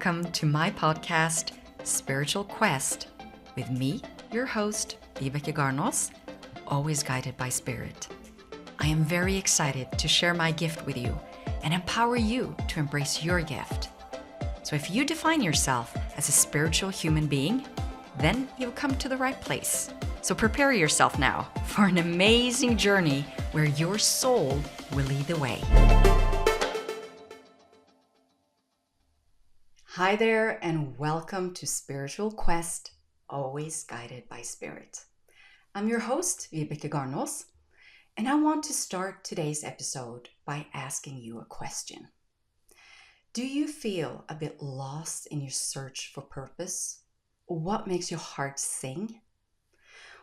welcome to my podcast, Spiritual Quest, with me, your host, Jannecke Garnås, always guided by Spirit. I am very excited to share my gift with you and empower you to embrace your gift. So if you define yourself as a spiritual human being, then you've come to the right place. So prepare yourself now for an amazing journey where your soul will lead the way. Hi there, and welcome to Spiritual Quest, always guided by Spirit. I'm your host, Jannecke Garnås, and I want to start today's episode by asking you a question. Do you feel a bit lost in your search for purpose? Or what makes your heart sing?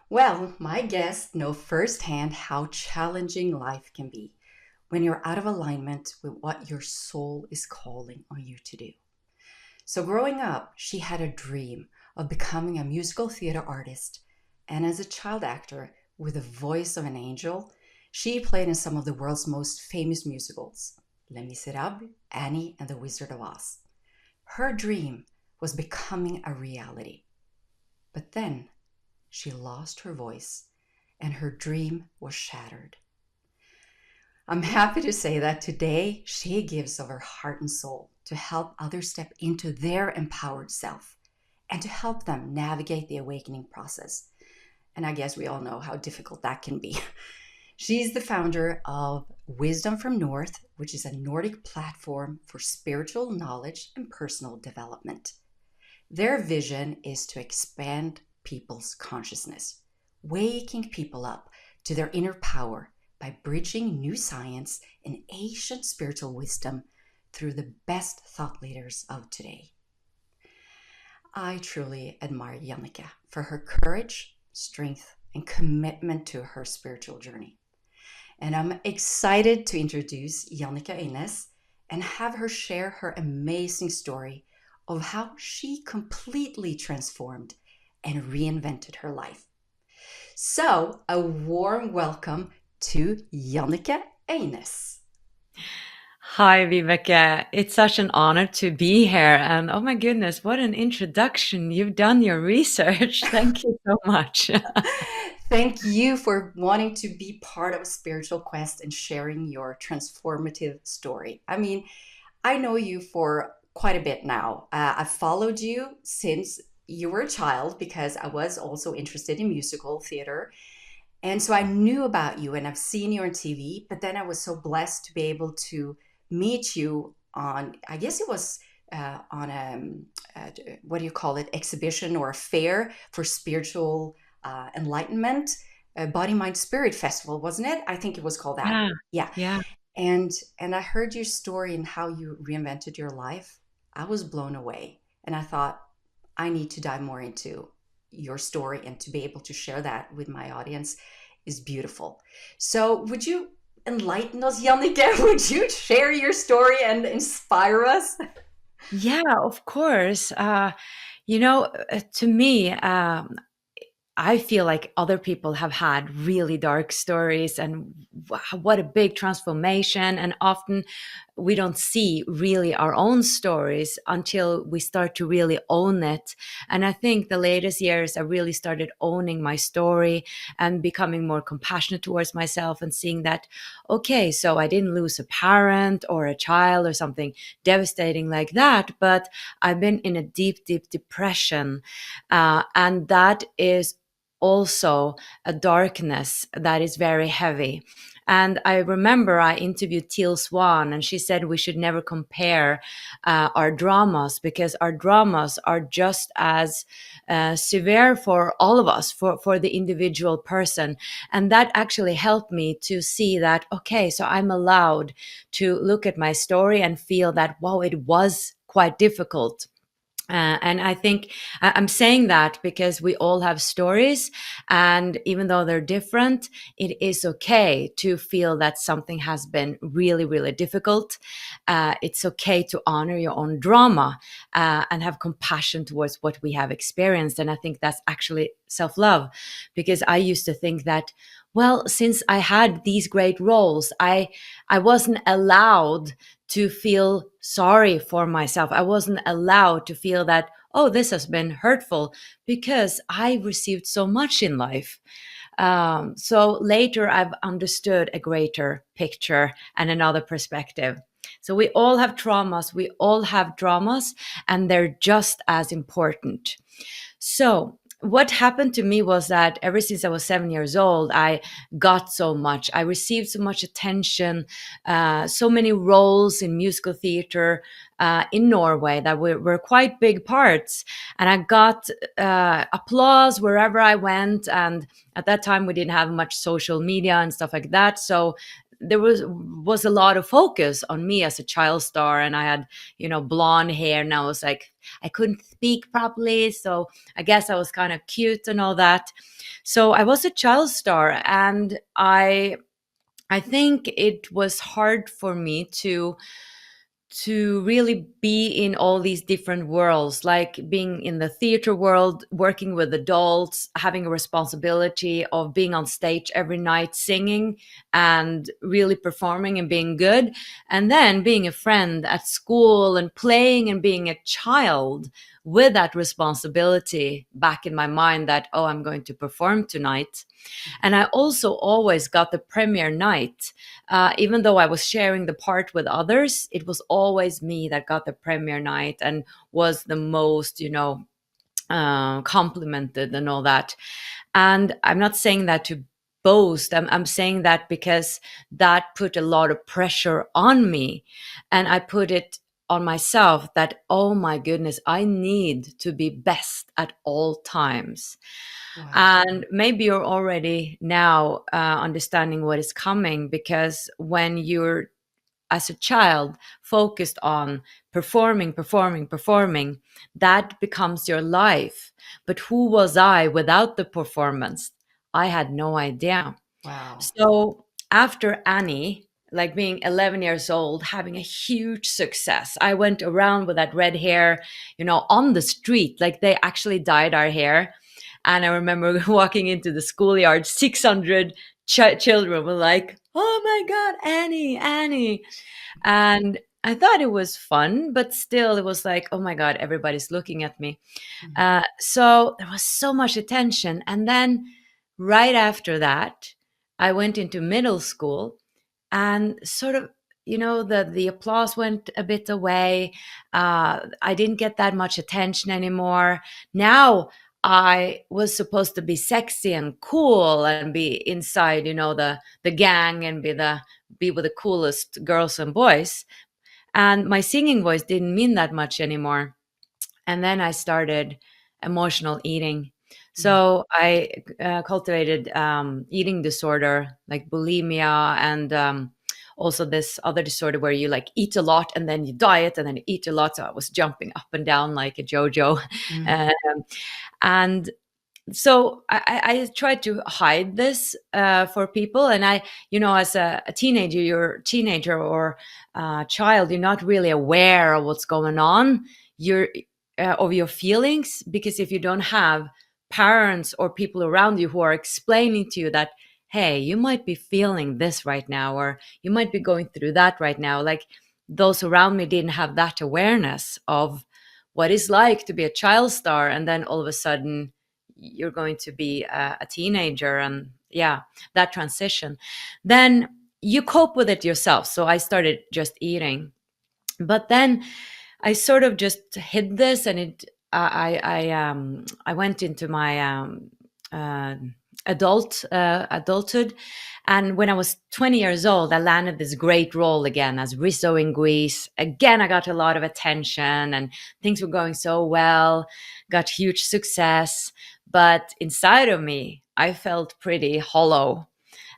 Well, my guests know firsthand how challenging life can be when you're out of alignment with what your soul is calling on you to do. So growing up, she had a dream of becoming a musical theater artist, and as a child actor with the voice of an angel, she played in some of the world's most famous musicals, Les Miserables, Annie, and The Wizard of Oz. Her dream was becoming a reality. But then she lost her voice and her dream was shattered. I'm happy to say that today she gives of her heart and soul to help others step into their empowered self and to help them navigate the awakening process. And I guess we all know how difficult that can be. She's the founder of Wisdom from North, which is a Nordic platform for spiritual knowledge and personal development. Their vision is to expand people's consciousness, waking people up to their inner power by bridging new science and ancient spiritual wisdom through the best thought leaders of today. I truly admire Jannecke for her courage, strength, and commitment to her spiritual journey. And I'm excited to introduce Jannecke Øinæs and have her share her amazing story of how she completely transformed and reinvented her life. So, a warm welcome to Jannecke Øinæs. Hi, Vibeke. It's such an honor to be here. And oh my goodness, what an introduction. You've done your research. Thank you so much. Thank you for wanting to be part of a spiritual quest and sharing your transformative story. I mean, I know you for quite a bit now. I've followed you since you were a child because I was also interested in musical theater. And so I knew about you and I've seen you on TV, but then I was so blessed to be able to meet you on, I guess it was on what do you call it, exhibition or a fair for spiritual enlightenment, Body, Mind, Spirit Festival, wasn't it? I think it was called that. Yeah. And I heard your story and how you reinvented your life. I was blown away. And I thought, I need to dive more into your story, and to be able to share that with my audience is beautiful. So would you enlighten us, Jannecke? Would you share your story and inspire us? Yeah, of course. To me, I feel like other people have had really dark stories, and what a big transformation. And often we don't see really our own stories until we start to really own it. And I think the latest years I really started owning my story and becoming more compassionate towards myself and seeing that, okay, so I didn't lose a parent or a child or something devastating like that, but I've been in a deep, deep depression. And that is also a darkness that is very heavy. And I remember I interviewed Teal Swan, and she said we should never compare our dramas, because our dramas are just as severe for all of us, for the individual person. And that actually helped me to see that, okay, so I'm allowed to look at my story and feel that, wow, it was quite difficult. And I think I'm saying that because we all have stories, and even though they're different, it is okay to feel that something has been really, really difficult. It's okay to honor your own drama and have compassion towards what we have experienced. And I think that's actually self-love, because I used to think that, well, since I had these great roles, I wasn't allowed to feel sorry for myself. I wasn't allowed to feel that, oh, this has been hurtful, because I received so much in life. So later I've understood a greater picture and another perspective. So we all have traumas, we all have dramas, and they're just as important. So, what happened to me was that ever since I was 7 years old, I got so much. I received so much attention, so many roles in musical theater in Norway that were quite big parts. And I got applause wherever I went. And at that time, we didn't have much social media and stuff like that. So, there was a lot of focus on me as a child star, and I had, blonde hair, and I was like, I couldn't speak properly, so I guess I was kind of cute and all that. So I was a child star, and I think it was hard for me to really be in all these different worlds, like being in the theater world, working with adults, having a responsibility of being on stage every night singing and really performing and being good, and then being a friend at school and playing and being a child with that responsibility back in my mind that, oh, I'm going to perform tonight. And I also always got the premiere night. Even though I was sharing the part with others, it was always me that got the premiere night and was the most, complimented and all that. And I'm not saying that to boast. I'm saying that because that put a lot of pressure on me. And I put it on myself that, oh my goodness, I need to be best at all times. Wow. And maybe you're already now understanding what is coming, because when you're, as a child, focused on performing, performing, performing, that becomes your life. But who was I without the performance? I had no idea. Wow. So after Annie, like being 11 years old, having a huge success, I went around with that red hair, on the street, like they actually dyed our hair. And I remember walking into the schoolyard, 600 children were like, oh my God, Annie, Annie. And I thought it was fun, but still, it was like, oh my God, everybody's looking at me. Mhm. So there was so much attention. And then right after that, I went into middle school, and sort of, the applause went a bit away. I didn't get that much attention anymore. Now I was supposed to be sexy and cool and be inside, the gang, and be with the coolest girls and boys. And my singing voice didn't mean that much anymore. And then I started emotional eating. Mhm. So I cultivated eating disorder, like bulimia, and also this other disorder where you like eat a lot and then you diet and then you eat a lot. So I was jumping up and down like a JoJo. Mhm. Um, and so I tried to hide this for people. And as a teenager, you're a teenager or child, you're not really aware of what's going on. You're of your feelings, because if you don't have parents or people around you who are explaining to you that, hey, you might be feeling this right now, or you might be going through that right now. Like, those around me didn't have that awareness of what it's like to be a child star, and then all of a sudden you're going to be a teenager, and yeah, that transition. Then you cope with it yourself. So I started just eating, but then I sort of just hid this, and I went into my uh, adulthood. And when I was 20 years old, I landed this great role again as Rizzo in Greece. Again, I got a lot of attention and things were going so well, got huge success. But inside of me, I felt pretty hollow.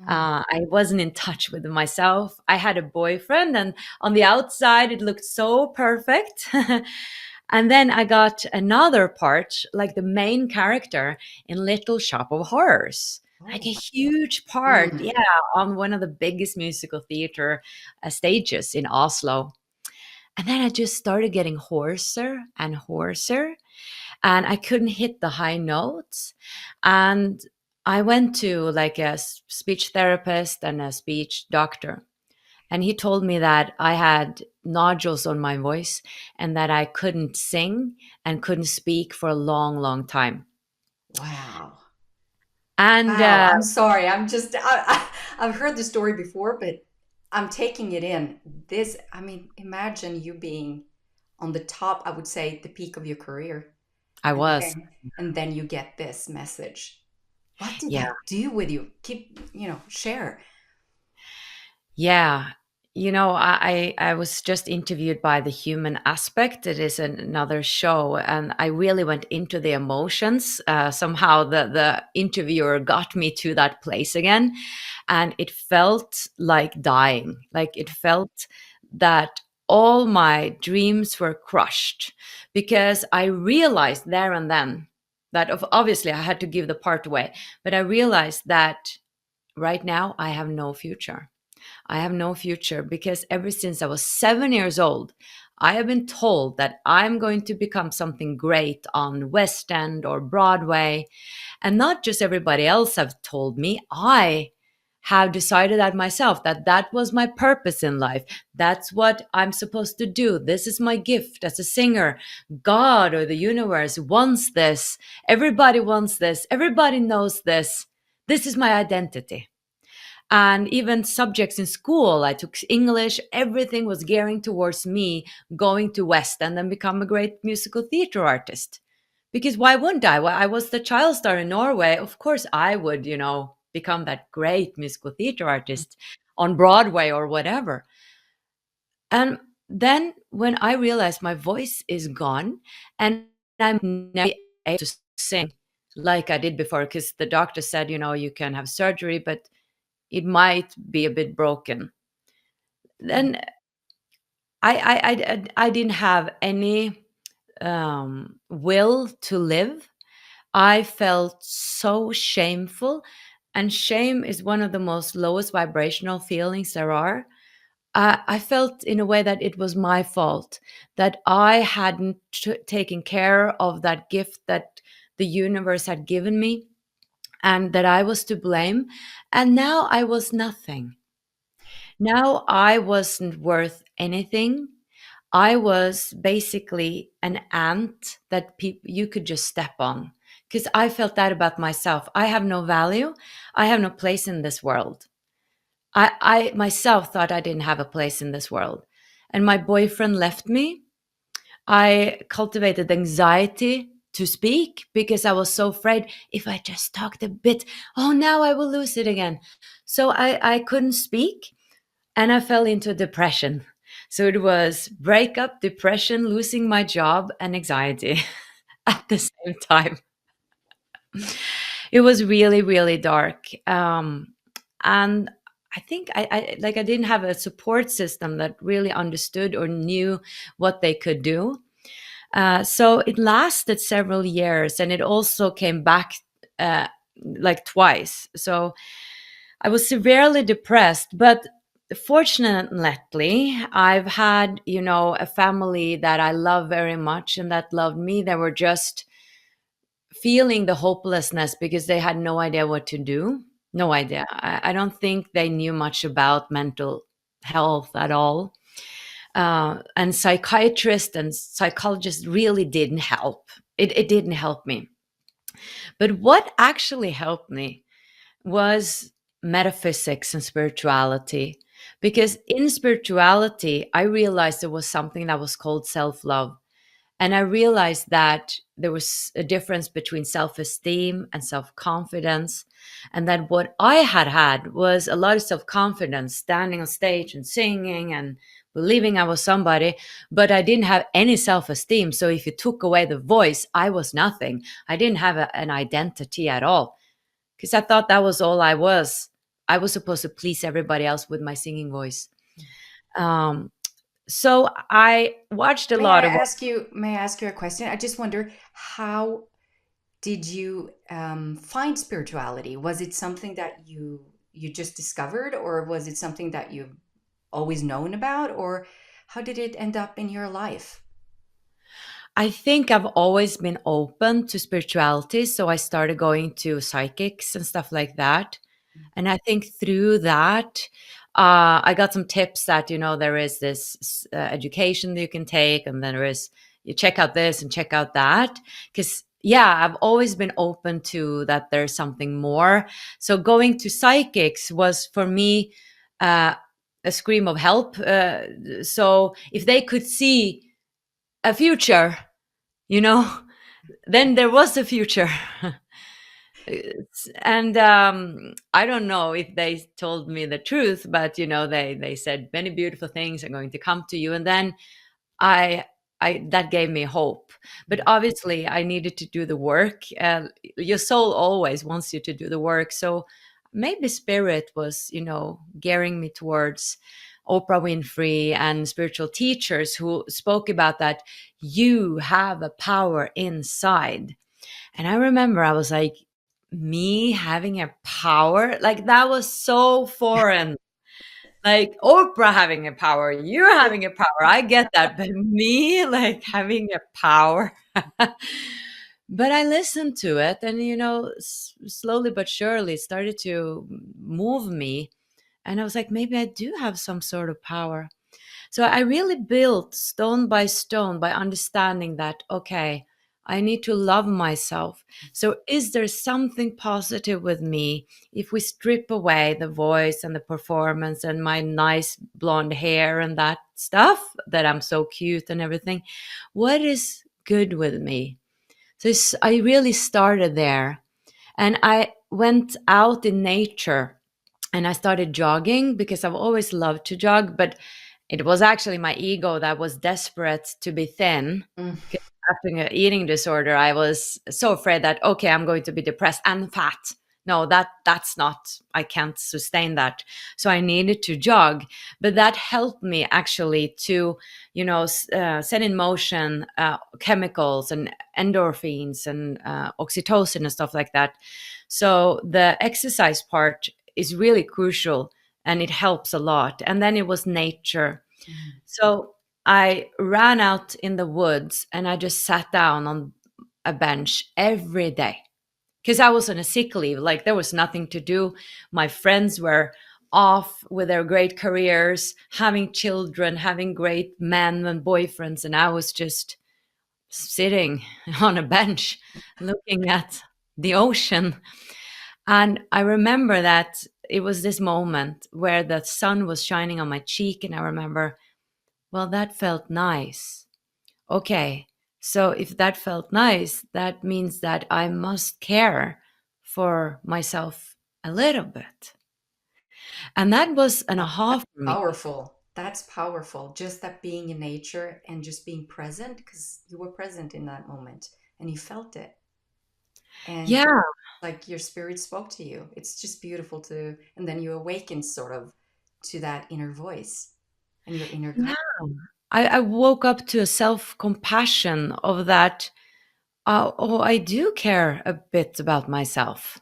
Mhm. I wasn't in touch with myself. I had a boyfriend, and on the outside, it looked so perfect. And then I got another part, like the main character in Little Shop of Horrors, like a Oh. huge part, Mm. yeah, on one of the biggest musical theater stages in Oslo. And then I just started getting hoarser and hoarser, and I couldn't hit the high notes. And I went to like a speech therapist and a speech doctor, and he told me that I had nodules on my voice, and that I couldn't sing and couldn't speak for a long, long time. Wow. And Wow. I'm sorry. I've heard the story before, but I'm taking it in. This, I mean, imagine you being on the top, I would say, the peak of your career, I and was, then you get this message. What did yeah. that do with you? Keep, share. Yeah. I was just interviewed by The Human Aspect. It is another show, and I really went into the emotions. Somehow the interviewer got me to that place again, and it felt like dying. Like it felt that all my dreams were crushed, because I realized there and then that obviously I had to give the part away, but I realized that right now I have no future. I have no future because ever since I was 7 years old, I have been told that I'm going to become something great on West End or Broadway. And not just everybody else have told me, I have decided that myself, that that was my purpose in life. That's what I'm supposed to do. This is my gift as a singer. God or the universe wants this. Everybody wants this. Everybody knows this. This is my identity. And even subjects in school, I took English, everything was gearing towards me going to West and then become a great musical theater artist. Because why wouldn't I? Well, I was the child star in Norway. Of course, I would, become that great musical theater artist on Broadway or whatever. And then when I realized my voice is gone and I'm never able to sing like I did before, because the doctor said, you can have surgery, but it might be a bit broken. Then I didn't have any will to live. I felt so shameful, and shame is one of the most lowest vibrational feelings there are. I felt in a way that it was my fault, that I hadn't taken care of that gift that the universe had given me, and that I was to blame. And now I was nothing. Now I wasn't worth anything. I was basically an ant that you could just step on, because I felt that about myself. I have no value. I have no place in this world. I myself thought I didn't have a place in this world. And my boyfriend left me. I cultivated anxiety to speak because I was so afraid if I just talked a bit, oh, now I will lose it again. So I couldn't speak, and I fell into depression. So it was breakup, depression, losing my job, and anxiety at the same time. It was really, really dark. And I think I didn't have a support system that really understood or knew what they could do. So it lasted several years, and it also came back uh, like twice. So I was severely depressed, but fortunately, I've had, a family that I love very much and that loved me. They were just feeling the hopelessness because they had no idea what to do. No idea. I don't think they knew much about mental health at all. And psychiatrists and psychologists really didn't help. It didn't help me. But what actually helped me was metaphysics and spirituality. Because in spirituality, I realized there was something that was called self love. And I realized that there was a difference between self esteem and self confidence. And that what I had was a lot of self confidence, standing on stage and singing and believing I was somebody, but I didn't have any self esteem. So if you took away the voice, I was nothing. I didn't have an identity at all, because I thought that was all I was. I was supposed to please everybody else with my singing voice. Um, so I watched a lot of. May I ask you a question? I just wonder, how did you find spirituality? Was it something that you just discovered, or was it something that you've always known about, or how did it end up in your life? I think I've always been open to spirituality, so I started going to psychics and stuff like that. And I think through that, I got some tips that, there is this education that you can take, and then there is, you check out this and check out that. Because, yeah, I've always been open to that there's something more. So going to psychics was for me uh, a scream of help. So if they could see a future, you know, then there was a future. And I don't know if they told me the truth, but they said many beautiful things are going to come to you, and then I I that gave me hope. But obviously, I needed to do the work. Your soul always wants you to do the work, so maybe spirit was, gearing me towards Oprah Winfrey and spiritual teachers who spoke about that you have a power inside. And I remember I was like, me having a power? Like that was so foreign. Like Oprah having a power, you're having a power. I get that. But me, like having a power. But I listened to it and, slowly but surely it started to move me. And I was like, maybe I do have some sort of power. So I really built stone by stone by understanding that, okay, I need to love myself. So, is there something positive with me if we strip away the voice and the performance and my nice blonde hair and that stuff that I'm so cute and everything? What is good with me? So, I really started there. And I went out in nature and I started jogging because I've always loved to jog, but it was actually my ego that was desperate to be thin. Mm. 'Cause after an eating disorder, I was so afraid that, okay, I'm going to be depressed and fat. No, that's not. I can't sustain that. So I needed to jog, but that helped me actually to, set in motion chemicals and endorphins and oxytocin and stuff like that. So the exercise part is really crucial and it helps a lot. And then it was nature. Mm. So I ran out in the woods and I just sat down on a bench every day because I was on a sick leave. Like there was nothing to do. My friends were off with their great careers, having children, having great men and boyfriends. And I was just sitting on a bench looking at the ocean. And I remember that it was this moment where the sun was shining on my cheek. And I remember, well, that felt nice. Okay, so if that felt nice, that means that I must care for myself a little bit. And that was an aha That's for me. powerful. That's powerful. Just that being in nature and just being present, because you were present in that moment and you felt it. And Yeah, like your spirit spoke to you. It's just beautiful to, and then you awaken sort of to that inner voice and your inner yeah. guide. I woke up to a self compassion of that. Oh, I do care a bit about myself.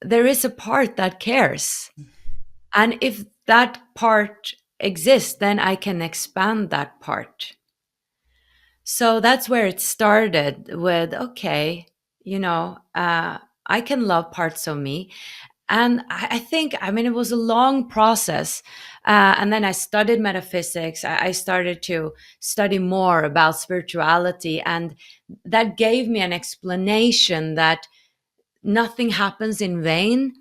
There is a part that cares. And if that part exists, then I can expand that part. So that's where it started with, okay, I can love parts of me. And I think, I mean, it was a long process. And then I studied metaphysics. I started to study more about spirituality. And that gave me an explanation that nothing happens in vain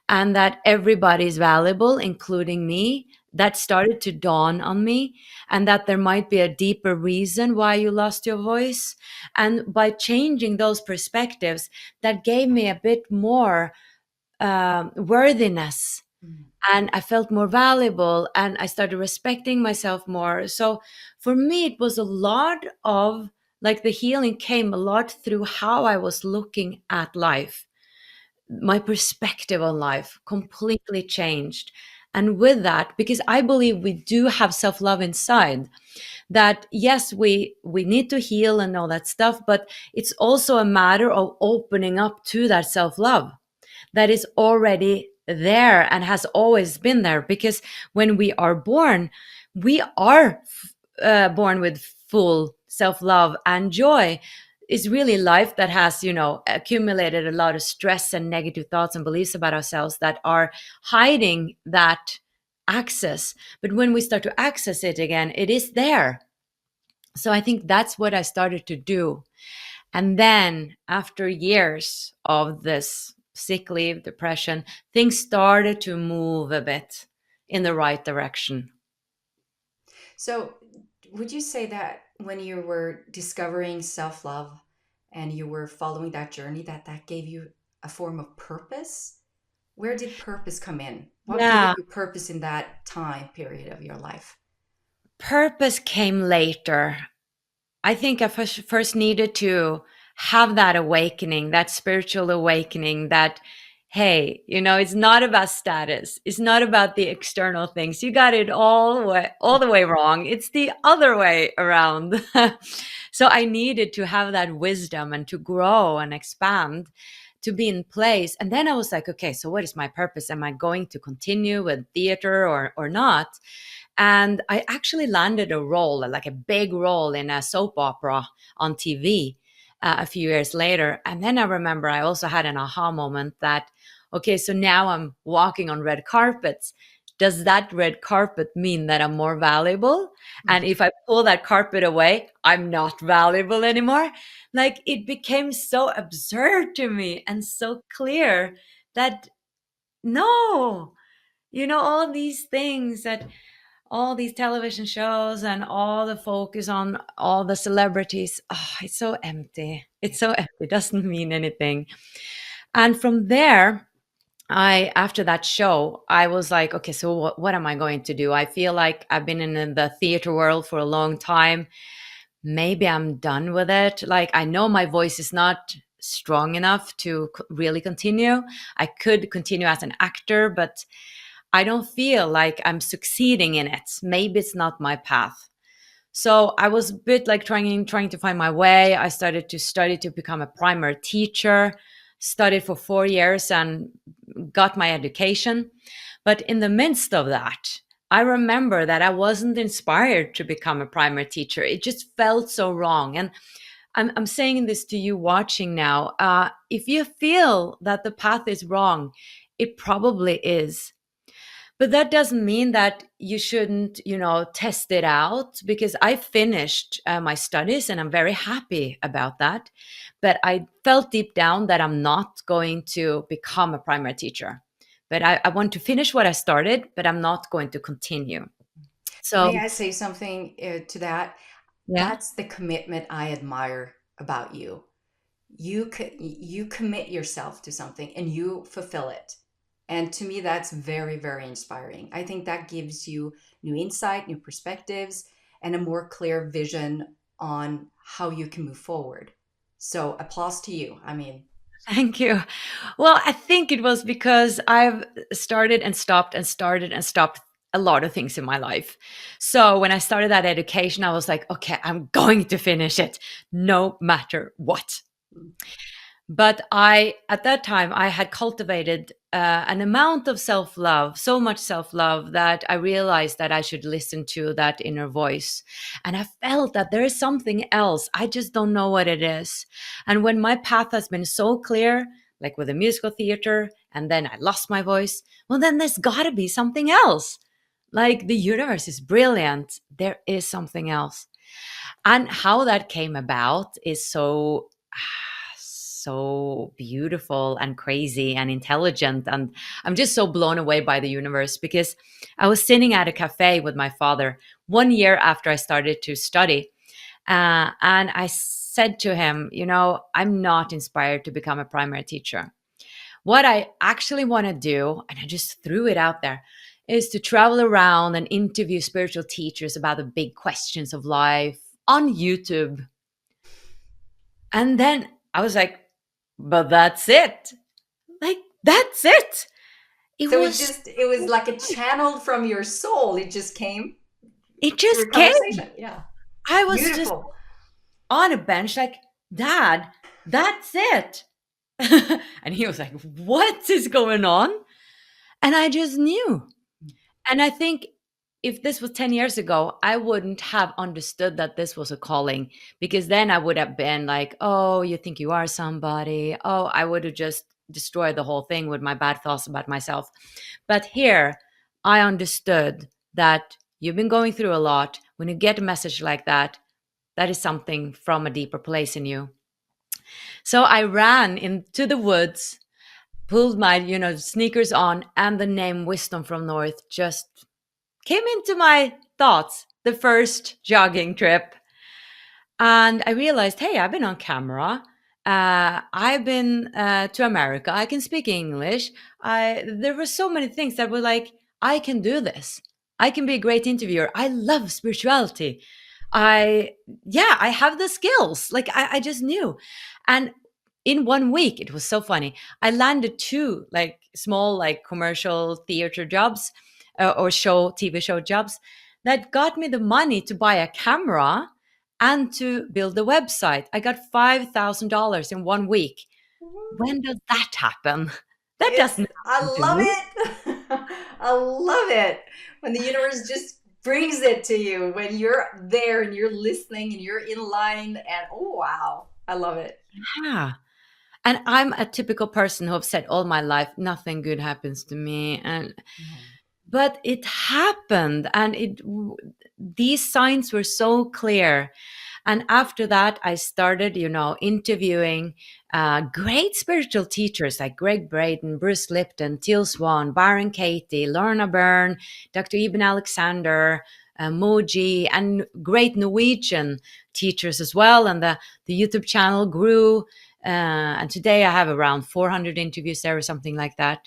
and that everybody is valuable, including me. That started to dawn on me, and that there might be a deeper reason why you lost your voice. And by changing those perspectives, that gave me a bit more worthiness, Mm. and I felt more valuable and I started respecting myself more. So for me, it was a lot of like the healing came a lot through how I was looking at life. My perspective on life completely changed. And with that, because I believe we do have self-love inside, that yes, we need to heal and all that stuff, but it's also a matter of opening up to that self-love that is already there and has always been there. Because when we are born, we are born with full self-love and joy. Is really life that has, accumulated a lot of stress and negative thoughts and beliefs about ourselves that are hiding that access. But when we start to access it again, it is there. So I think that's what I started to do. And then after years of this sick leave, depression, things started to move a bit in the right direction. So, would you say that when you were discovering self love and you were following that journey, that that gave you a form of purpose? Where did purpose come in? What gave Yeah, you purpose in that time period of your life? purpose came later. I think I first needed to have that awakening, that spiritual awakening that, hey, it's not about status. It's not about the external things. You got it all the way wrong. It's the other way around. So I needed to have that wisdom and to grow and expand to be in place. And then I was like, okay, so what is my purpose? Am I going to continue with theater or not? And I actually landed a role, like a big role in a soap opera on TV a few years later. And then I remember I also had an aha moment that, okay, so now I'm walking on red carpets. Does that red carpet mean that I'm more valuable? And if I pull that carpet away, I'm not valuable anymore. Like it became so absurd to me and so clear that no, all these things that all these television shows and all the focus on all the celebrities, it's so empty. It's so empty. It doesn't mean anything. And from there, after that show, I was like, okay, so what am I going to do? I feel like I've been in the theater world for a long time. Maybe I'm done with it. Like, I know my voice is not strong enough to really continue. I could continue as an actor, but I don't feel like I'm succeeding in it. Maybe it's not my path. So I was a bit like trying to find my way. I started to study to become a primary teacher, studied for 4 years and got my education. But in the midst of that, I remember that I wasn't inspired to become a primary teacher. It just felt so wrong. And I'm saying this to you watching now. If you feel that the path is wrong, it probably is. But that doesn't mean that you shouldn't, test it out, because I finished my studies and I'm very happy about that. But I felt deep down that I'm not going to become a primary teacher. But I want to finish what I started, but I'm not going to continue. So, May I say something to that? yeah. That's the commitment I admire about you. You commit yourself to something and you fulfill it. And to me, that's very, very inspiring. I think that gives you new insight, new perspectives, and a more clear vision on how you can move forward. So, applause to you. I mean, Thank you. Well, I think it was because I've started and stopped and started and stopped a lot of things in my life. So when I started that education, I was like, okay, I'm going to finish it no matter what. But at that time, I had cultivated an amount of self love, so much self love, that I realized that I should listen to that inner voice. And I felt that there is something else. I just don't know what it is. And when my path has been so clear, like with the musical theater, and then I lost my voice, well, then there's got to be something else. Like the universe is brilliant. There is something else. And how that came about is so beautiful and crazy and intelligent. And I'm just so blown away by the universe, because I was sitting at a cafe with my father 1 year after I started to study. And I said to him, I'm not inspired to become a primary teacher. What I actually want to do, and I just threw it out there, is to travel around and interview spiritual teachers about the big questions of life on YouTube. And then I was like, but that's it. Like, that's it. It so was, it was like a channel from your soul. It just came it through a just came. conversation. Yeah. I was just Beautiful. on a bench, like, Dad, that's it. And he was like, what is going on? And I just knew. And I think if this was 10 years ago, I wouldn't have understood that this was a calling, because then I would have been like, oh, you think you are somebody. Oh, I would have just destroyed the whole thing with my bad thoughts about myself. But here, I understood that you've been going through a lot. When you get a message like that, that is something from a deeper place in you. So I ran into the woods, pulled my, sneakers on, and the name Wisdom from North just came into my thoughts the first jogging trip. And I realized, hey, I've been on camera. I've been to America. I can speak English. There were so many things that were like, I can do this. I can be a great interviewer. I love spirituality. I, yeah, I have the skills. Like I just knew. And in 1 week, it was so funny. I landed two like small, like commercial theater jobs or TV show jobs that got me the money to buy a camera and to build a website. I got $5,000 in 1 week. When does that happen? That It's, doesn't I happen to love me. it. I love it when the universe just brings it to you when you're there and you're listening and you're in line. And oh, wow, I love it. Yeah. And I'm a typical person who have said all my life, nothing good happens to me. And Mhm. but it happened, and these signs were so clear. And after that, I started, interviewing great spiritual teachers like Greg Braden, Bruce Lipton, Teal Swan, Byron Katie, Lorna Byrne, Dr. Eben Alexander, Moji, and great Norwegian teachers as well. And the YouTube channel grew. And today I have around 400 interviews there or something like that.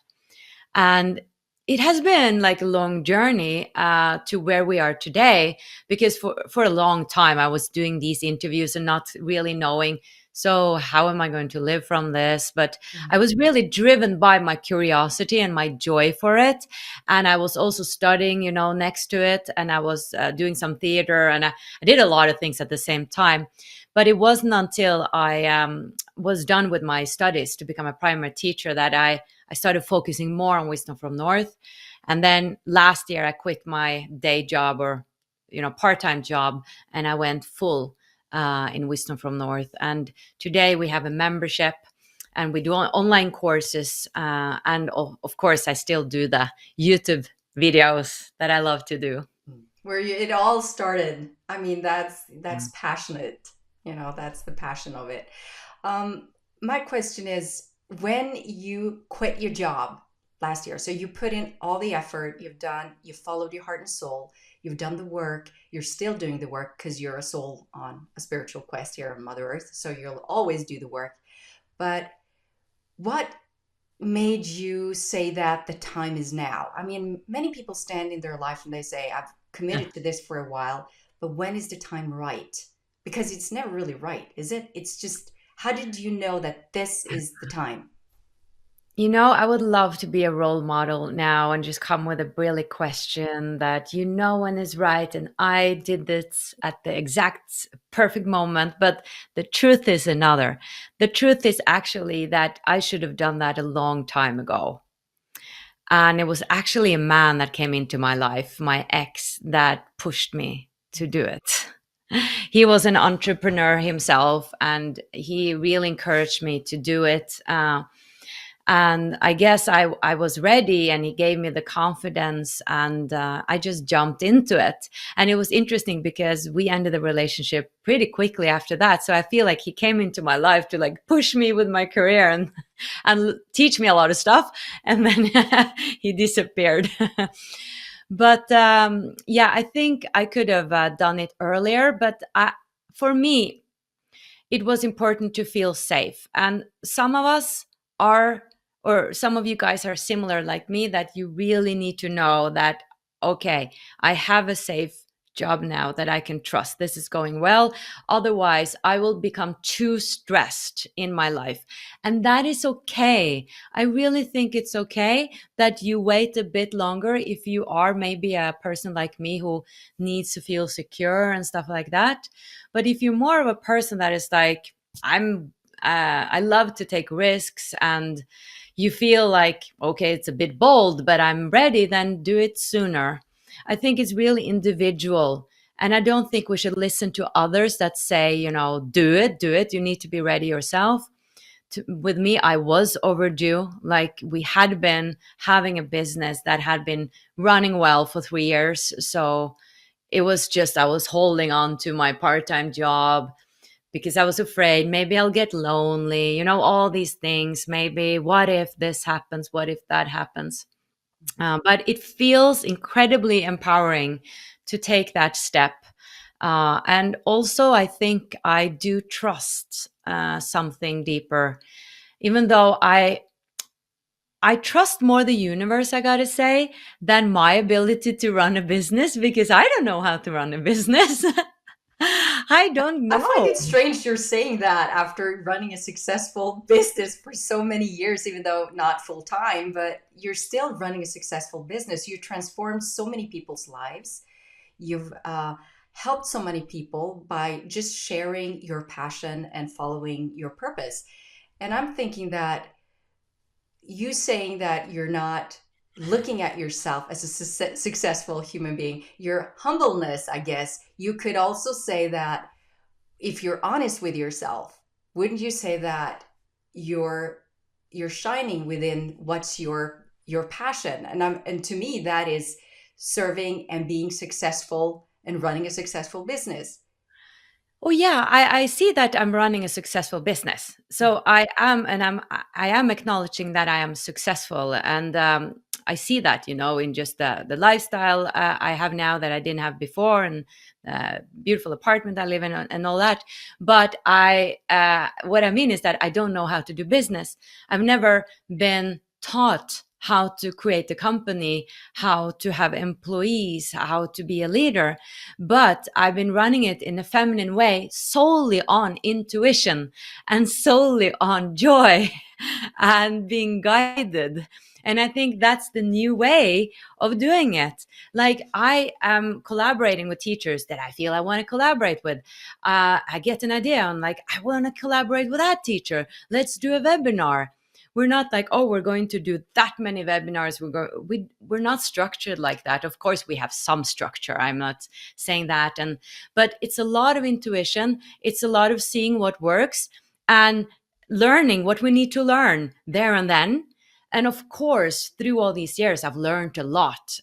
And it has been like a long journey to where we are today, because for a long time I was doing these interviews and not really knowing, so how am I going to live from this? But I Mhm. was really driven by my curiosity and my joy for it. And I was also studying, next to it. And I was doing some theater, and I did a lot of things at the same time. But it wasn't until I was done with my studies to become a primary teacher that I started focusing more on Wisdom from North. And then last year I quit my day job, or part-time job, and I went full in Wisdom from North. And today we have a membership, and we do online courses, and of course I still do the YouTube videos that I love to do. Where it all started. I mean, that's passionate. That's the passion of it. Um, my question is, when you quit your job last year, so you put in all the effort, you followed your heart and soul, you've done the work, you're still doing the work because you're a soul on a spiritual quest here on Mother Earth, so you'll always do the work. But what made you say that the time is now? I mean, many people stand in their life and they say, I've Yeah. committed to this for a while, but when is the time right? Because it's never really right, is it? It's just, how did you know that this is the time? I would love to be a role model now and just come with a brilliant question that when is right. And I did this at the exact perfect moment. But the truth is another. The truth is actually that I should have done that a long time ago. And it was actually a man that came into my life, my ex, that pushed me to do it. He was an entrepreneur himself, and he really encouraged me to do it. And I guess I was ready, and he gave me the confidence, and I just jumped into it. And it was interesting because we ended the relationship pretty quickly after that. So I feel like he came into my life to like push me with my career and teach me a lot of stuff, and then he disappeared. But yeah, I think I could have done it earlier. But for me, it was important to feel safe. And some of us are, or some of you guys are similar like me, that you really need to know that, okay, I have a safe job now that I can trust. This is going well. Otherwise, I will become too stressed in my life. And that is okay. I really think it's okay that you wait a bit longer if you are maybe a person like me who needs to feel secure and stuff like that. But if you're more of a person that is like, I love to take risks, and you feel like, okay, it's a bit bold, but I'm ready, then do it sooner. I think it's really individual. And I don't think we should listen to others that say, do it, do it. You need to be ready yourself. with me, I was overdue. Like, we had been having a business that had been running well for 3 years. So it was just, I was holding on to my part-time job because I was afraid maybe I'll get lonely, all these things. Maybe what if this happens? What if that happens? But it feels incredibly empowering to take that step. And also, I think I do trust something deeper, even though I trust more the universe, I gotta say, than my ability to run a business, because I don't know how to run a business. I don't I find know. it strange you're saying that after running a successful business for so many years, even though not full time, but you're still running a successful business. You transformed so many people's lives. You've helped so many people by just sharing your passion and following your purpose. And I'm thinking that you saying that you're not looking at yourself as a successful human being, your humbleness, I guess, you could also say that if you're honest with yourself, wouldn't you say that you're you're shining within what's your passion? And to me, that is serving and being successful and running a successful business. Oh yeah, I see that I'm running a successful business. So I am, and I am acknowledging that I am successful, and I see that, in just the lifestyle I have now that I didn't have before, and beautiful apartment I live in, and all that. But what I mean is that I don't know how to do business. I've never been taught how to create a company, how to have employees, how to be a leader, but I've been running it in a feminine way, solely on intuition and solely on joy and being guided. And I think that's the new way of doing it. Like, I am collaborating with teachers that I feel I want to collaborate with. I get an idea. I'm like, I want to collaborate with that teacher. Let's do a webinar. We're not like, oh, we're going to do that many webinars. We're not structured like that. Of course, we have some structure. I'm not saying that. But it's a lot of intuition. It's a lot of seeing what works and learning what we need to learn there and then. And of course, through all these years, I've learned a lot.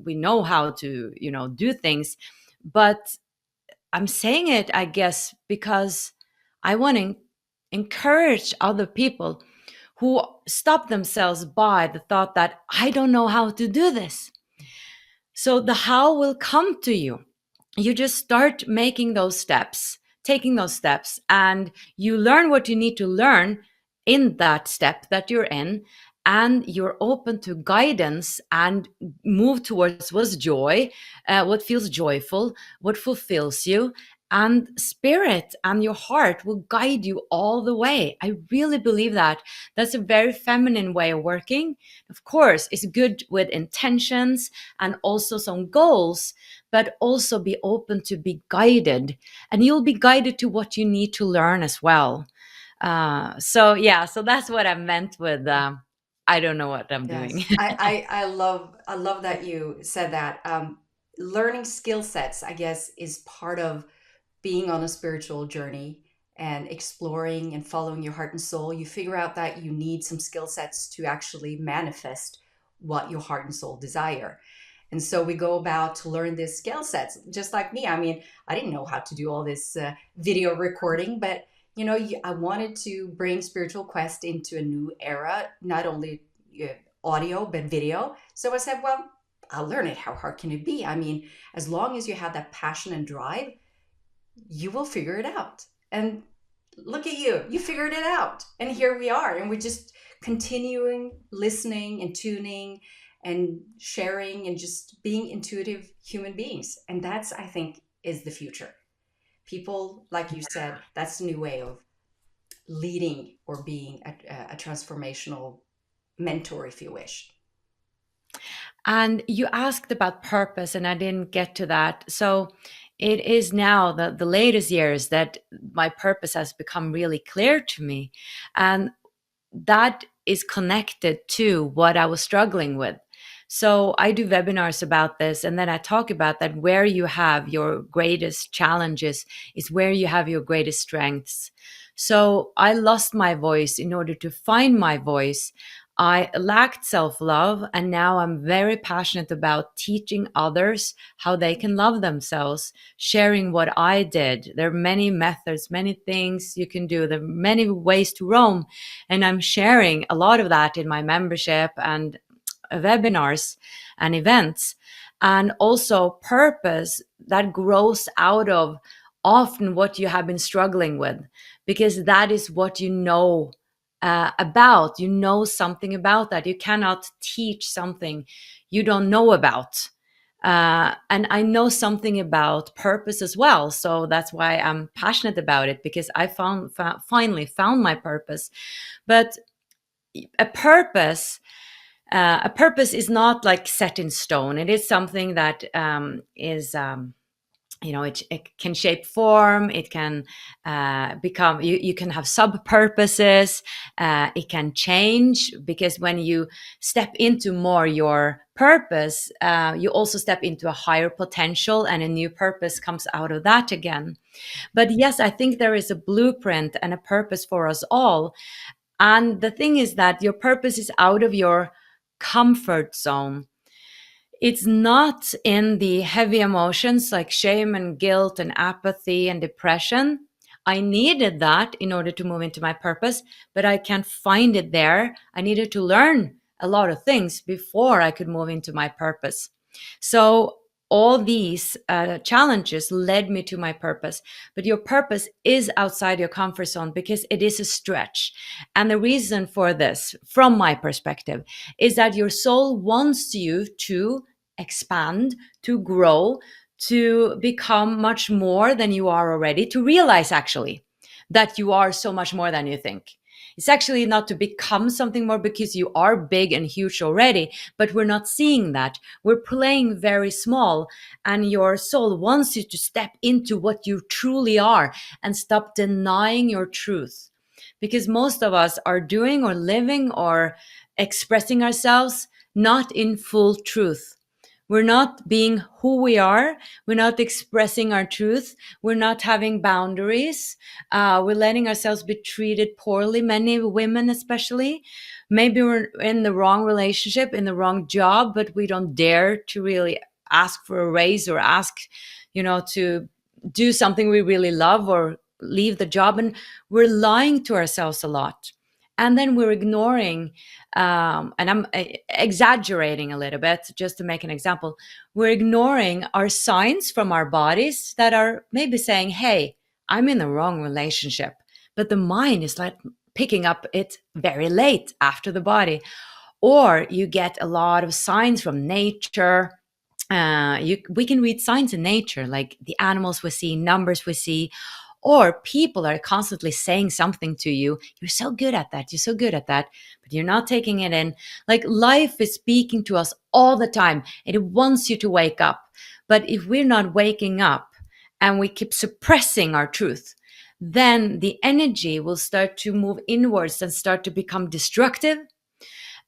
We know how to, do things, but I'm saying it, I guess, because I want to encourage other people who stop themselves by the thought that I don't know how to do this. So the how will come to you. You just start making those steps, taking those steps, and you learn what you need to learn in that step that you're in. And you're open to guidance and move towards what's joy, what feels joyful, what fulfills you. And spirit and your heart will guide you all the way. I really believe that. That's a very feminine way of working. Of course, it's good with intentions and also some goals, but also be open to be guided, and you'll be guided to what you need to learn as well. So yeah, so that's what I meant with I don't know what I'm doing. Yes, I love that you said that. Learning skill sets, I guess, is part of being on a spiritual journey and exploring and following your heart and soul. You figure out that you need some skill sets to actually manifest what your heart and soul desire. And so we go about to learn these skill sets, just like me. I mean, I didn't know how to do all this video recording, but I wanted to bring Spiritual Quest into a new era, not only uh, audio, but video. So I said, well, I'll learn it. How hard can it be? I mean, as long as you have that passion and drive, you will figure it out. And look at you, you figured it out. And here we are. And we're just continuing listening and tuning and sharing and just being intuitive human beings. And that's, I think, is the future. People, like you said, that's the new way of leading or being a transformational mentor, if you wish. And you asked about purpose, and I didn't get to that. So it is now the latest years that my purpose has become really clear to me. And that is connected to what I was struggling with. So I do webinars about this, and then I talk about that where you have your greatest challenges is where you have your greatest strengths. So I lost my voice in order to find my voice. I lacked self love, and now I'm very passionate about teaching others how they can love themselves, sharing what I did. There are many methods, many things you can do, there are many ways to roam. And I'm sharing a lot of that in my membership and webinars and events. And also, purpose that grows out of often what you have been struggling with, because that is what you know about. You know something about that. You cannot teach something you don't know about. And I know something about purpose as well. So that's why I'm passionate about it, because I finally found my purpose. But a purpose a purpose is not like set in stone. It is something that is it can shape form. It can become, you can have sub purposes. It can change, because when you step into more your purpose, you also step into a higher potential, and a new purpose comes out of that again. But yes, I think there is a blueprint and a purpose for us all. And the thing is that your purpose is out of your comfort zone. It's not in the heavy emotions like shame and guilt and apathy and depression. I needed that in order to move into my purpose, but I can't find it there. I needed to learn a lot of things before I could move into my purpose. So all these challenges led me to my purpose. But your purpose is outside your comfort zone because it is a stretch. And the reason for this, from my perspective, is that your soul wants you to expand, to grow, to become much more than you are already, to realize actually that you are so much more than you think. It's actually not to become something more, because you are big and huge already, but we're not seeing that. We're playing very small, and your soul wants you to step into what you truly are and stop denying your truth. Because most of us are doing or living or expressing ourselves not in full truth. We're not being who we are. We're not expressing our truth. We're not having boundaries. We're letting ourselves be treated poorly, many women especially. Maybe we're in the wrong relationship, in the wrong job, but we don't dare to really ask for a raise or ask, to do something we really love or leave the job. And we're lying to ourselves a lot. And then we're ignoring, and I'm exaggerating a little bit just to make an example. We're ignoring our signs from our bodies that are maybe saying, hey, I'm in the wrong relationship. But the mind is like picking up it very late after the body. Or you get a lot of signs from nature. We can read signs in nature, like the animals we see, numbers we see, or people are constantly saying something to you. You're so good at that. You're so good at that. But you're not taking it in. Like life is speaking to us all the time. And it wants you to wake up. But if we're not waking up and we keep suppressing our truth, then the energy will start to move inwards and start to become destructive.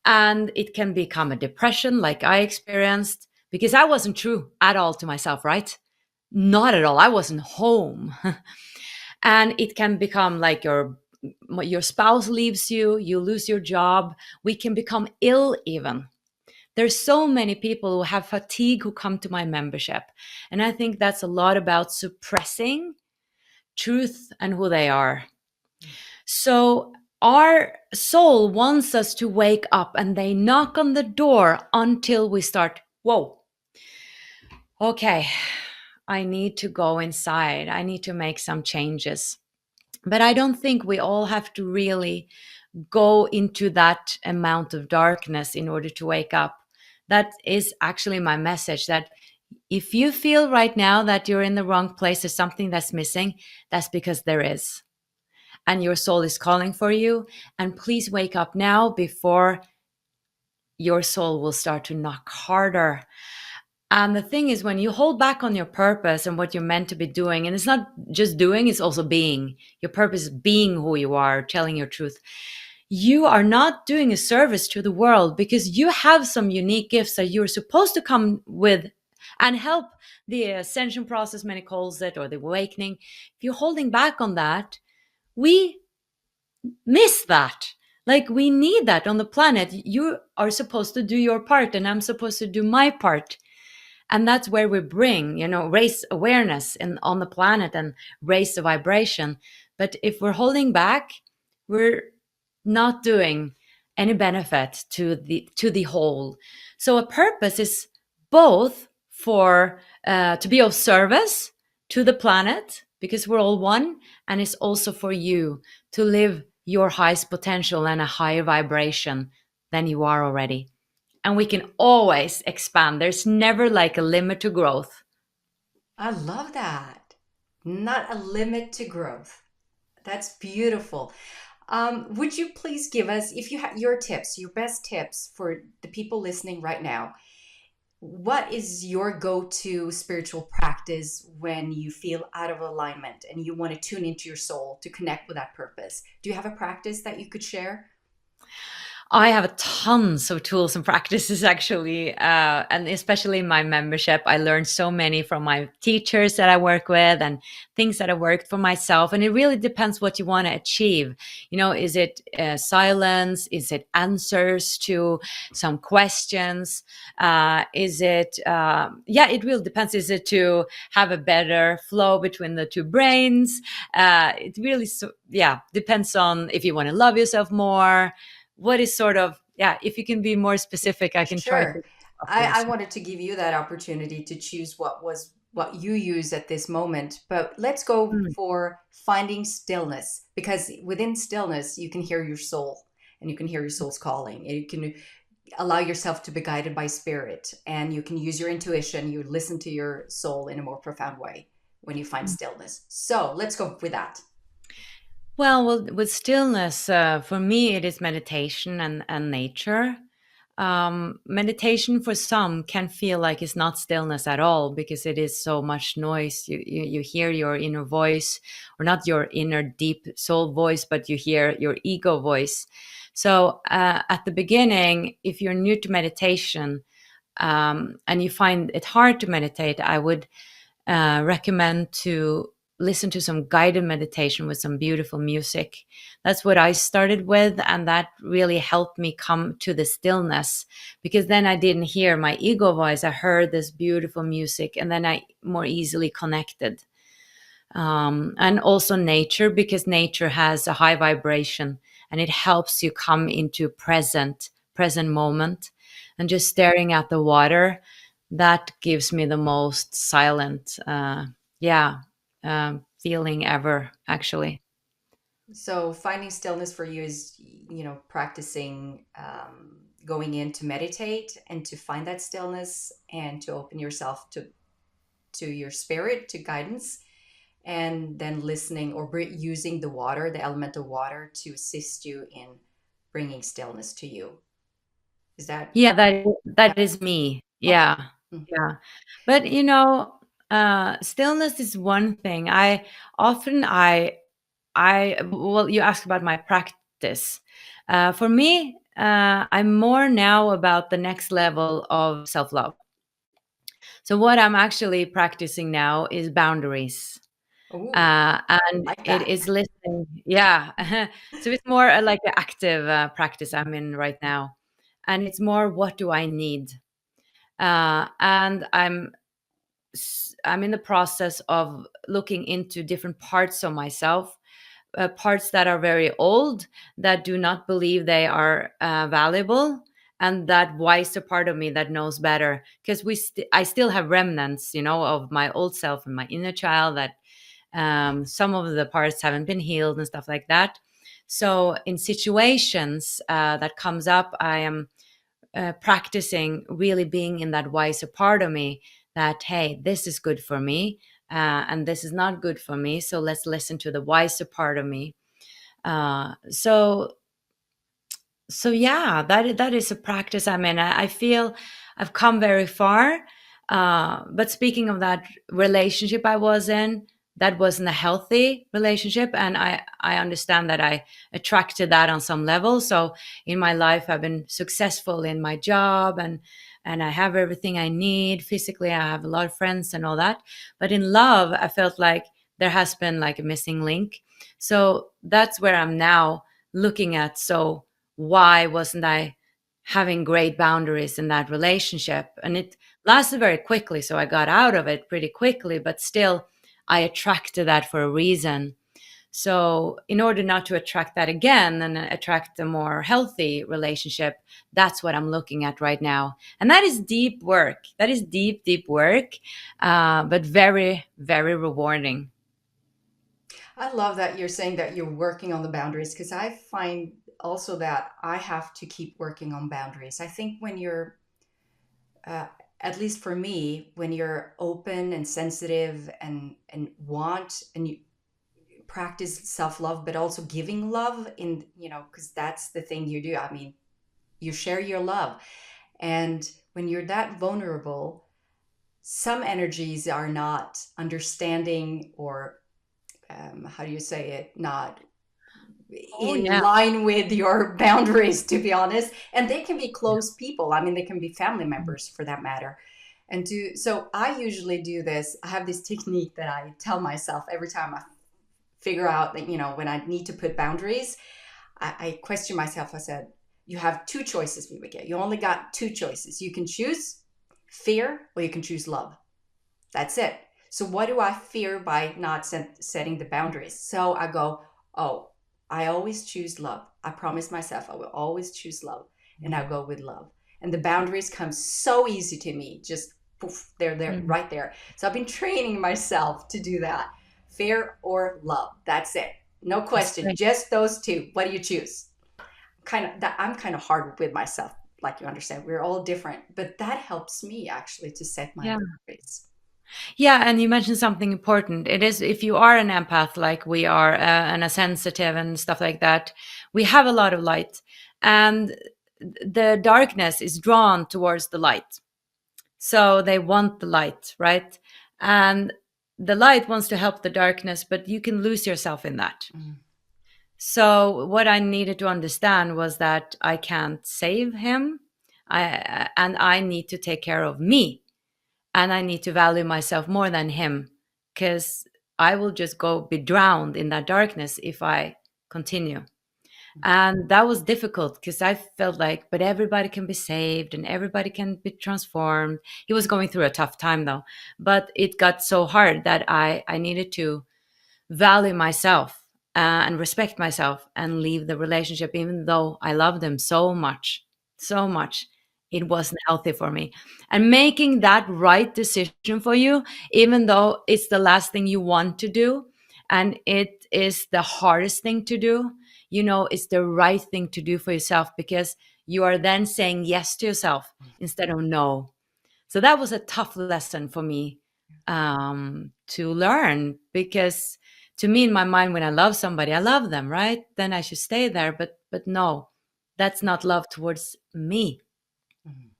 And it can become a depression like I experienced, because I wasn't true at all to myself, right? Not at all. I wasn't home. And it can become like your spouse leaves you, you lose your job, we can become ill even. There's so many people who have fatigue who come to my membership, and I think that's a lot about suppressing truth and who they are. So our soul wants us to wake up, and they knock on the door until we start, whoa, okay, I need to go inside, I need to make some changes. But I don't think we all have to really go into that amount of darkness in order to wake up. That is actually my message, that if you feel right now that you're in the wrong place, there's something that's missing, that's because there is. And your soul is calling for you. And please wake up now before your soul will start to knock harder. And the thing is, when you hold back on your purpose and what you're meant to be doing, and it's not just doing, it's also being. Your purpose is being who you are, telling your truth. You are not doing a service to the world, because you have some unique gifts that you're supposed to come with and help the ascension process, many calls it, or the awakening. If you're holding back on that, we miss that. Like, we need that on the planet. You are supposed to do your part, and I'm supposed to do my part. And that's where we bring, raise awareness on the planet and raise the vibration. But if we're holding back, we're not doing any benefit to the whole. So a purpose is both for to be of service to the planet, because we're all one, and it's also for you to live your highest potential and a higher vibration than you are already. And we can always expand. There's never like a limit to growth. I love that. Not a limit to growth. That's beautiful. Would you please give us, if you have your tips, your best tips for the people listening right now? What is your go-to spiritual practice when you feel out of alignment and you want to tune into your soul to connect with that purpose? Do you have a practice that you could share? I have tons of tools and practices actually, and especially in my membership, I learned so many from my teachers that I work with and things that I worked for myself. And it really depends what you want to achieve. Is it silence? Is it answers to some questions? Is it? Yeah, it really depends. Is it to have a better flow between the two brains? It really, yeah, depends on if you want to love yourself more. What is sort of, yeah, if you can be more specific, I can try to Sure. I answer. wanted to give you that opportunity to choose what you use at this moment. But let's go Mm, for finding stillness, because within stillness you can hear your soul and you can hear your soul's calling. And you can allow yourself to be guided by spirit, and you can use your intuition. You listen to your soul in a more profound way when you find mm. stillness. So let's go with that. Well, with stillness, for me, it is meditation and nature. Meditation for some can feel like it's not stillness at all because it is so much noise. You hear your inner voice, or not your inner deep soul voice, but you hear your ego voice. So at the beginning, if you're new to meditation, and you find it hard to meditate, I would recommend to listen to some guided meditation with some beautiful music. That's what I started with, and that really helped me come to the stillness, because then I didn't hear my ego voice. I heard this beautiful music, and then I more easily connected. And also nature, because nature has a high vibration and it helps you come into present moment. And just staring at the water, that gives me the most silent yeah feeling ever, actually. So finding stillness for you is, practicing, going in to meditate and to find that stillness and to open yourself to your spirit, to guidance, and then listening or using the water, the elemental water, to assist you in bringing stillness to you. Is that Yeah, that that? is me. Okay. Yeah. Mm. Yeah. But stillness is one thing. Well, you asked about my practice. For me, I'm more now about the next level of self love. So, what I'm actually practicing now is boundaries. Oh, And like it that. is listening. Yeah. So, it's more like an active practice I'm in right now. And it's more, what do I need? And I'm in the process of looking into different parts of myself, parts that are very old, that do not believe they are valuable, and that wiser part of me that knows better. Because I still have remnants, of my old self and my inner child, that some of the parts haven't been healed and stuff like that. So in situations that comes up, I am practicing really being in that wiser part of me, that hey, this is good for me, and this is not good for me, so let's listen to the wiser part of me. So yeah, that is a practice I'm in. I feel I've come very far. But speaking of that relationship I was in, that wasn't a healthy relationship, and I understand that I attracted that on some level. So in my life, I've been successful in my job, and I have everything I need physically. I have a lot of friends and all that. But in love, I felt like there has been like a missing link. So that's where I'm now looking at. So why wasn't I having great boundaries in that relationship? And it lasted very quickly. So I got out of it pretty quickly, but still I attracted that for a reason. So, in order not to attract that again and attract a more healthy relationship, that's what I'm looking at right now. And that is deep work. That is deep, deep work, but very, very rewarding. I love that you're saying that you're working on the boundaries, because I find also that I have to keep working on boundaries. I think when you're, uh, at least for me, when you're open and sensitive and want and you practice self love, but also giving love in, because that's the thing you do. I mean, you share your love. And when you're that vulnerable, some energies are not understanding, or how do you say it, not Oh, in yeah. line with your boundaries, to be honest. And they can be close people. I mean, they can be family members for that matter. So I usually do this. I have this technique that I tell myself every time I figure out that, when I need to put boundaries, I question myself. I said, you have two choices, Vibeke. You only got two choices. You can choose fear or you can choose love. That's it. So what do I fear by not setting the boundaries? So I go, oh, I always choose love. I promise myself I will always choose love, and I'll go with love. And the boundaries come so easy to me. Just poof, they're there, Mm. right there. So I've been training myself to do that. Fear or love. That's it. No That's question. great. Just those two. What do you choose? I'm kind of hard with myself, like you understand. We're all different, but that helps me actually to set my Yeah. boundaries. Yeah, and you mentioned something important. It is if you are an empath like we are, and a sensitive and stuff like that, we have a lot of light, and the darkness is drawn towards the light. So they want the light, right? And the light wants to help the darkness, but you can lose yourself in that. Mm. So what I needed to understand was that I can't save him, and I need to take care of me, and I need to value myself more than him, because I will just go be drowned in that darkness if I continue. And that was difficult because I felt like, but everybody can be saved and everybody can be transformed. He was going through a tough time though, but it got so hard that I needed to value myself, and respect myself and leave the relationship, even though I loved him so much, so much. It wasn't healthy for me. And making that right decision for you, even though it's the last thing you want to do and it is the hardest thing to do, it's the right thing to do for yourself, because you are then saying yes to yourself instead of no. So that was a tough lesson for me, to learn, because to me in my mind, when I love somebody, I love them, right? Then I should stay there. But no, that's not love towards me. Mhm.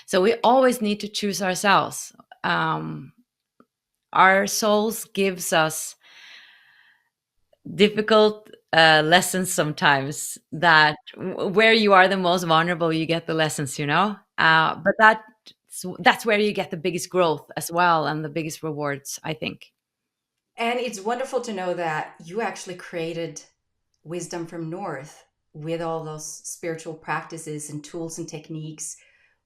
So we always need to choose ourselves. Um, our souls gives us difficult lessons sometimes, that where you are the most vulnerable, you get the lessons, but that's where you get the biggest growth as well, and the biggest rewards, I think. And it's wonderful to know that you actually created Wisdom from North with all those spiritual practices and tools and techniques,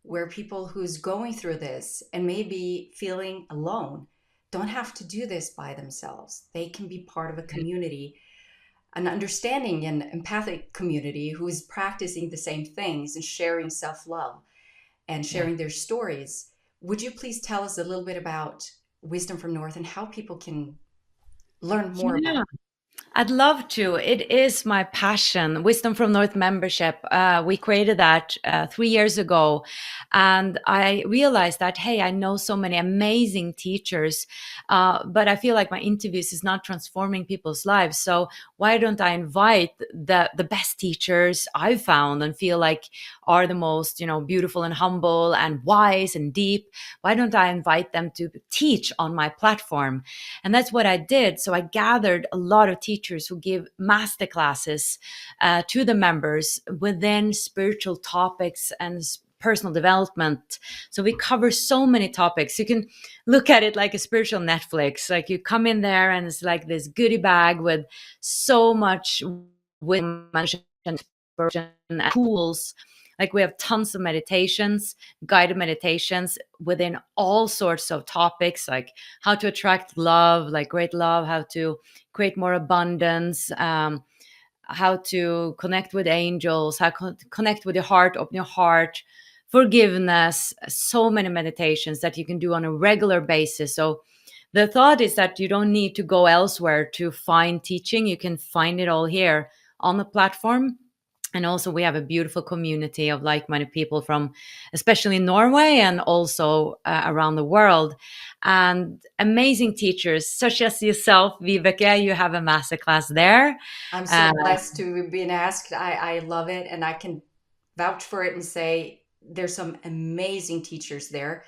where people who's going through this and maybe feeling alone don't have to do this by themselves. They can be part of a community, an understanding and empathic community who is practicing the same things and sharing self-love and Yeah. sharing their stories. Would you please tell us a little bit about Wisdom from North and how people can learn more about Yeah. I'd love to. It is my passion. Wisdom from North membership. We created that 3 years ago. And I realized that, hey, I know so many amazing teachers, but I feel like my interviews is not transforming people's lives. So why don't I invite the best teachers I've found and feel like are the most, beautiful and humble and wise and deep? Why don't I invite them to teach on my platform? And that's what I did. So I gathered a lot of teachers who give master classes to the members within spiritual topics and personal development. So we cover so many topics. You can look at it like a spiritual Netflix. Like you come in there and it's like this goodie bag with so much wisdom and inspiration and tools. Like we have tons of meditations, guided meditations within all sorts of topics, like how to attract love, like great love, how to create more abundance, how to connect with angels, how to connect with your heart, open your heart, forgiveness, so many meditations that you can do on a regular basis. So the thought is that you don't need to go elsewhere to find teaching. You can find it all here on the platform. And also we have a beautiful community of like-minded people from especially Norway and also around the world, and amazing teachers such as yourself, Vibeke. You have a masterclass there. I'm so uh, blessed to have been asked. I love it, and I can vouch for it and say there's some amazing teachers there,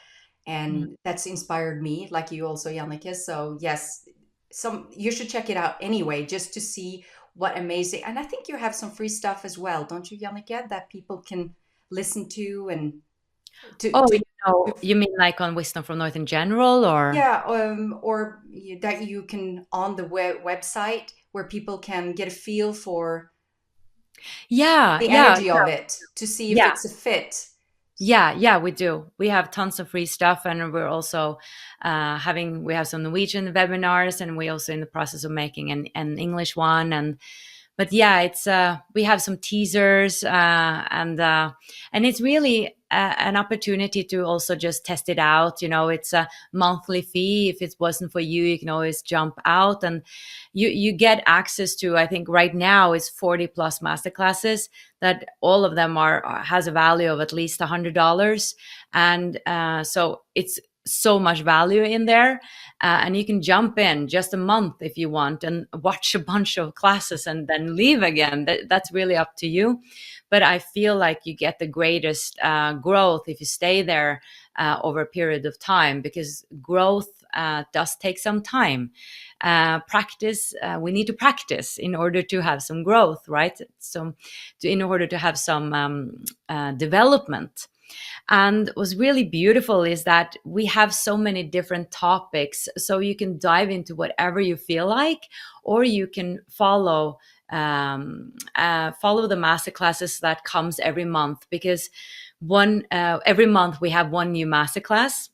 and that's inspired me, like you also, Jannecke. So yes, some you should check it out anyway, just to see what amazing. And I think you have some free stuff as well, don't you, Jannecke, that people can listen to and oh, to you mean like on Wisdom from North in general, or? yeah, or that you can on the website where people can get a feel for Yeah, the yeah, energy of it to see if yeah. it's a fit. Yeah, we do. We have tons of free stuff, and we're also we have some Norwegian webinars, and we're also in the process of making an English one. And but yeah, it's we have some teasers, and it's really an opportunity to also just test it out. You know, it's a monthly fee. If it wasn't for you, you can always jump out, and you get access to, I think right now it's 40 plus masterclasses that all of them has a value of at least $100. And so it's so much value in there, and you can jump in just a month if you want and watch a bunch of classes and then leave again. That's really up to you, but I feel like you get the greatest growth if you stay there over a period of time, because growth does take some time. Practice, we need to practice in order to have some growth, right? So in order to have some development. And what's really beautiful is that we have so many different topics, so you can dive into whatever you feel like, or you can follow the master classes that comes every month, because one every month we have one new master class,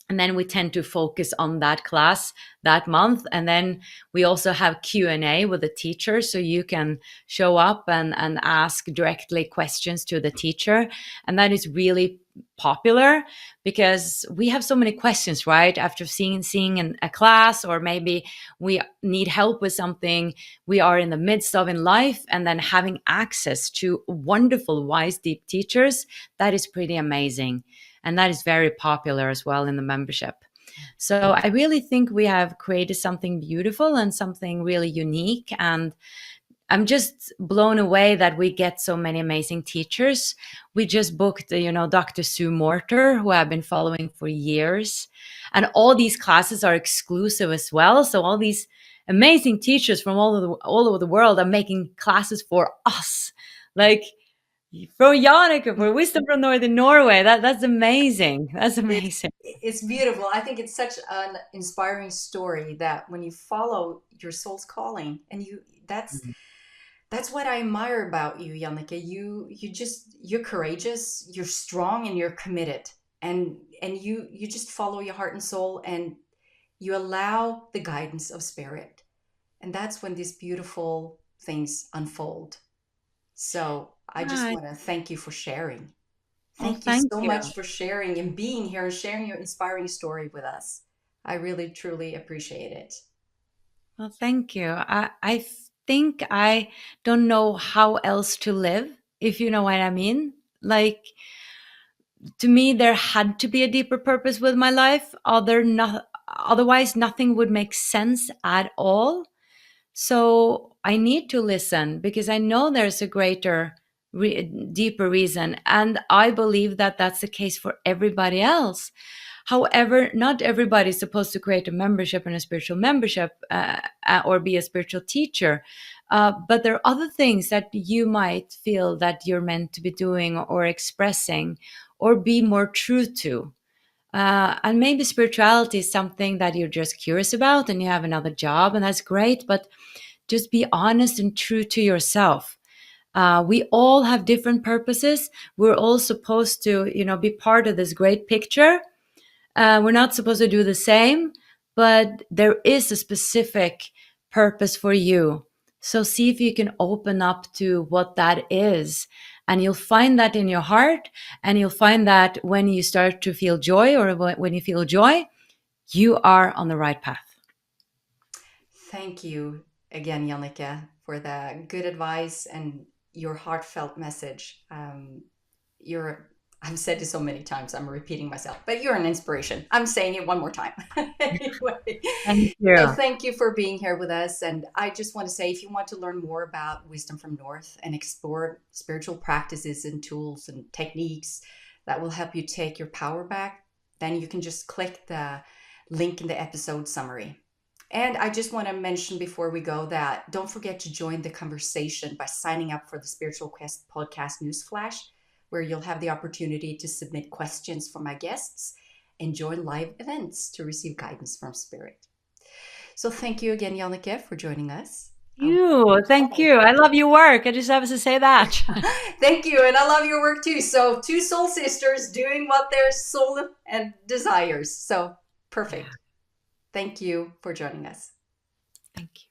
and then we tend to focus on that class that month. And then we also have Q&A with the teacher, so you can show up and ask directly questions to the teacher. And that is really popular because we have so many questions, right? After seeing a class, or maybe we need help with something we are in the midst of in life, and then having access to wonderful, wise, deep teachers, that is pretty amazing. And that is very popular as well in the membership. So I really think we have created something beautiful and something really unique. And I'm just blown away that we get so many amazing teachers. We just booked, Dr. Sue Morter, who I've been following for years. And all these classes are exclusive as well. So all these amazing teachers from all over the world are making classes for us. Like, for Jannecke, for Wisdom from Northern Norway. That's amazing. That's It's amazing. it's beautiful. I think it's such an inspiring story that when you follow your soul's calling, and that's what I admire about you, Jannecke. You're courageous, you're strong, and you're committed. And you just follow your heart and soul, and you allow the guidance of spirit. And that's when these beautiful things unfold. So I just Ah, want to thank you for sharing. well, Thank you thank so you. much for sharing and being here and sharing your inspiring story with us. I really, truly appreciate it. Well, thank you. I think I don't know how else to live, if you know what I mean. Like, to me, there had to be a deeper purpose with my life. Otherwise, nothing would make sense at all. So I need to listen because I know there's a deeper reason. And I believe that that's the case for everybody else. However, not everybody is supposed to create a membership and a spiritual membership, or be a spiritual teacher. But there are other things that you might feel that you're meant to be doing or expressing, or be more true to. And maybe spirituality is something that you're just curious about and you have another job, and that's great, but just be honest and true to yourself. We all have different purposes. We're all supposed to, be part of this great picture. We're not supposed to do the same, but there is a specific purpose for you. So see if you can open up to what that is. And you'll find that in your heart. And you'll find that when you start to feel joy, or when you feel joy, you are on the right path. Thank you again, Jannecke, for the good advice and your heartfelt message. I've said it so many times, I'm repeating myself, but you're an inspiration. I'm saying it one more time. Anyway, Thank so you. thank you for being here with us. And I just want to say, if you want to learn more about Wisdom from North and explore spiritual practices and tools and techniques that will help you take your power back, then you can just click the link in the episode summary. And I just want to mention before we go that don't forget to join the conversation by signing up for the Spiritual Quest podcast newsflash, where you'll have the opportunity to submit questions for my guests and join live events to receive guidance from Spirit. So thank you again, Jannecke, for joining us. Thank you. I love your work. I just have to say that. Thank you, and I love your work too. So two soul sisters doing what their soul and desires. So perfect. Thank you for joining us. Thank you.